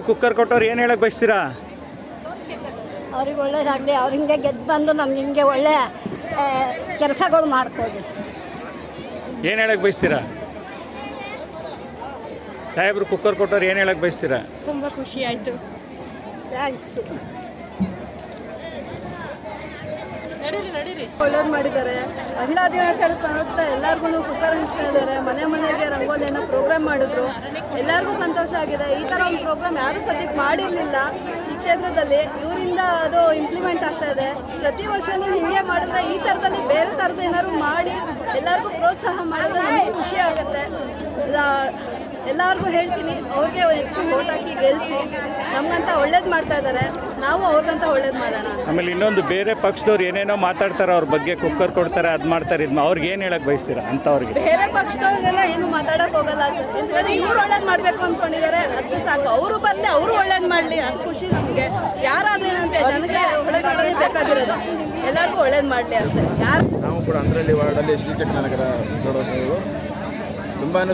Cooker ಕೊಟ್ಟವ್ರು ಏನು ಹೇಳಕ್ಕೆ ಬಯಸ್ತೀರಾ? ಅವ್ರಿಗೆ ಒಳ್ಳೇದಾಗಲಿ, ಅವ್ರು ಹಿಂಗೆ ಗೆದ್ದು ಬಂದು ನಮ್ಗೆ ಹಿಂಗೆ ಒಳ್ಳೆ ಕೆಲಸಗಳು ಮಾಡ್ಕೊಡಿ. ಏನು ಹೇಳಕ್ಕೆ ಬಯಸ್ತೀರಾ? ಸಾಹೇಬ್ರು ಕುಕ್ಕರ್ ಕೊಟ್ಟವ್ರು ಏನು ಹೇಳಕ್ಕೆ ಬಯಸ್ತೀರಾ? ತುಂಬ ಖುಷಿ ಆಯಿತು. ಥ್ಯಾಂಕ್ಸ್. ಒಳ್ಳೇದು ಮಾಡಿದ್ದಾರೆ. ಮಹಿಳಾ ದಿನಾಚರಣೆ ನೋಡ್ತಾ ಎಲ್ಲರಿಗೂ ಕುಕ್ಕರ್ ಹಂಚ್ತಾ ಇದ್ದಾರೆ. ಮನೆ ಮನೆಗೆ ರಂಗೋಲಿಯನ್ನು ಪ್ರೋಗ್ರಾಮ್ ಮಾಡಿದ್ರು. ಎಲ್ಲರಿಗೂ ಸಂತೋಷ ಆಗಿದೆ. ಈ ಥರ ಒಂದು ಪ್ರೋಗ್ರಾಮ್ ಯಾರೂ ಸದ್ಯಕ್ಕೆ ಮಾಡಿರಲಿಲ್ಲ ಈ ಕ್ಷೇತ್ರದಲ್ಲಿ. ಇವರಿಂದ ಅದು ಇಂಪ್ಲಿಮೆಂಟ್ ಆಗ್ತಾ ಇದೆ. ಪ್ರತಿ ವರ್ಷವೂ ಹೀಗೆ ಮಾಡಿದ್ರೆ ಈ ಥರದಲ್ಲಿ ಬೇರೆ ಥರದ್ದು ಏನಾದ್ರು ಮಾಡಿ ಎಲ್ಲರಿಗೂ ಪ್ರೋತ್ಸಾಹ ಮಾಡಿದ್ರೆ ನಮಗೆ ಖುಷಿ ಆಗುತ್ತೆ. ಎಲ್ಲರಿಗೂ ಹೇಳ್ತೀನಿ, ಅವ್ರಿಗೆ ನೆಕ್ಸ್ಟ್ ವೋಟ್ ಹಾಕಿ ಗೆಲ್ಲಿಸಿ. ನಮಗಂತ ಒಳ್ಳೇದು ಮಾಡ್ತಾ ಇದ್ದಾರೆ, ನಾವು ಅವ್ರಿಗಂತ ಒಳ್ಳೇದು ಮಾಡೋಣ. ಆಮೇಲೆ ಇನ್ನೊಂದು ಬೇರೆ ಪಕ್ಷದವ್ರು ಏನೇನೋ ಮಾತಾಡ್ತಾರೆ ಅವ್ರ ಬಗ್ಗೆ, ಕುಕ್ಕರ್ ಕೊಡ್ತಾರೆ, ಅದು ಮಾಡ್ತಾರೆ, ಇದು ಅವ್ರಿಗೆ ಏನು ಹೇಳಕ್ಕೆ ಬಯಸ್ತೀರಾ ಅಂಥವ್ರಿಗೆ? ಬೇರೆ ಪಕ್ಷದವ್ರಿಗೆಲ್ಲ ಏನು ಮಾತಾಡೋಕೆ ಹೋಗಲ್ಲ ಸರ್. ಯಾಕಂದರೆ ಇವ್ರು ಒಳ್ಳೇದು ಮಾಡಬೇಕು ಅಂದ್ಕೊಂಡಿದ್ದಾರೆ, ಅಷ್ಟೇ ಸಾಕು. ಅವರು ಬರಲಿ, ಅವರು ಒಳ್ಳೇದು ಮಾಡಲಿ, ಅದು ಖುಷಿ ನಮಗೆ. ಯಾರಾದ್ರೂ ಏನಂತೆ ಜನಕ್ಕೆ ಒಳ್ಳೇದು ಮಾಡೋದೇ ಬೇಕಾಗಿರೋದು. ಎಲ್ಲರಿಗೂ ಒಳ್ಳೇದು ಮಾಡಲಿ ಅಷ್ಟೇ. ನಾವು ಕೂಡ ಅಂದ್ರಲ್ಲಿ ವಾರ್ಡಲ್ಲಿ ಶ್ರೀಚಕ್ರನಗರ ನೋಡೋದು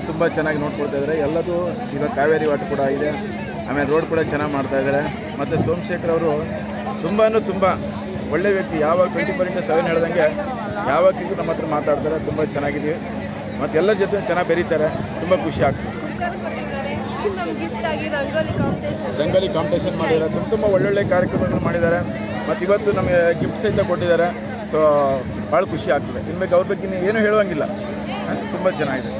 ತುಂಬ ಚೆನ್ನಾಗಿ ನೋಡ್ಕೊಳ್ತಾ ಇದ್ದಾರೆ. ಎಲ್ಲದೂ ಈಗ ಕಾವೇರಿ ವಾಟರ್ ಕೂಡ ಇದೆ, ಆಮೇಲೆ ರೋಡ್ ಕೂಡ ಚೆನ್ನಾಗಿ ಮಾಡ್ತಾ ಇದ್ದಾರೆ. ಮತ್ತು ಸೋಮಶೇಖರ್ ಅವರು ತುಂಬ ಒಳ್ಳೆ ವ್ಯಕ್ತಿ. ಯಾವಾಗ 24/7 ಹೇಳ್ದಂಗೆ ಯಾವಾಗ ಸಿಕ್ಕೂ ನಮ್ಮ ಹತ್ರ ಮಾತಾಡ್ತಾರೆ. ತುಂಬ ಚೆನ್ನಾಗಿದ್ದೀವಿ ಮತ್ತು ಎಲ್ಲರ ಜೊತೆ ಚೆನ್ನಾಗಿ ಬೆರೀತಾರೆ. ತುಂಬ ಖುಷಿ ಆಗ್ತದೆ. ರಂಗೋಲಿ ಕಾಂಪಿಟೇಷನ್ ಮಾಡಿದ್ದಾರೆ. ತುಂಬ ಒಳ್ಳೊಳ್ಳೆ ಕಾರ್ಯಕ್ರಮಗಳು ಮಾಡಿದ್ದಾರೆ. ಮತ್ತು ಇವತ್ತು ನಮಗೆ ಗಿಫ್ಟ್ ಸಹಿತ ಕೊಟ್ಟಿದ್ದಾರೆ. ಸೊ ಭಾಳ ಖುಷಿ ಆಗ್ತದೆ. ಇನ್ಬೇಕು ಅವ್ರ ಬಗ್ಗೆ ಏನು ಹೇಳುವಂಗಿಲ್ಲ. ತುಂಬ ಚೆನ್ನಾಗಿದೆ.